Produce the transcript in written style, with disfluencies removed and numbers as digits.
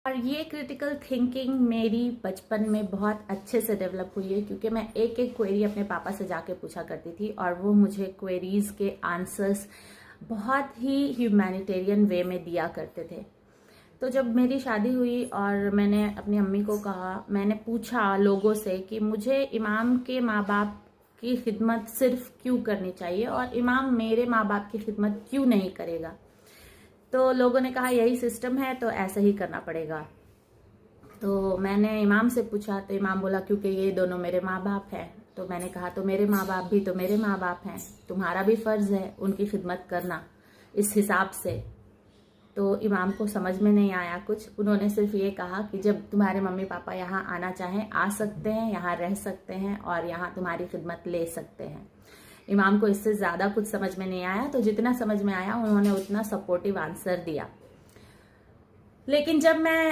और ये critical thinking मेरी बचपन में बहुत अच्छे से डेवलप हुई है, क्योंकि मैं एक एक क्वेरी अपने पापा से जाके पूछा करती थी और वो मुझे क्वेरीज के आंसर्स बहुत ही ह्यूमैनिटेरियन वे में दिया करते थे। तो जब मेरी शादी हुई और मैंने अपनी अम्मी को कहा, मैंने पूछा लोगों से कि मुझे इमाम के माँ बाप की खिदमत सिर्फ क्यों करनी चाहिए और इमाम मेरे माँ बाप की खिदमत क्यों नहीं करेगा, तो लोगों ने कहा यही सिस्टम है तो ऐसा ही करना पड़ेगा। तो मैंने इमाम से पूछा तो इमाम बोला क्योंकि ये दोनों मेरे माँ बाप हैं। तो मैंने कहा तो मेरे माँ बाप भी तो मेरे माँ बाप हैं, तुम्हारा भी फर्ज है उनकी खिदमत करना इस हिसाब से। तो इमाम को समझ में नहीं आया कुछ, उन्होंने सिर्फ ये कहा कि जब तुम्हारे मम्मी पापा यहाँ आना चाहें आ सकते हैं, यहाँ रह सकते हैं और यहाँ तुम्हारी खिदमत ले सकते हैं। इमाम को इससे ज़्यादा कुछ समझ में नहीं आया, तो जितना समझ में आया उन्होंने उतना सपोर्टिव आंसर दिया। लेकिन जब मैं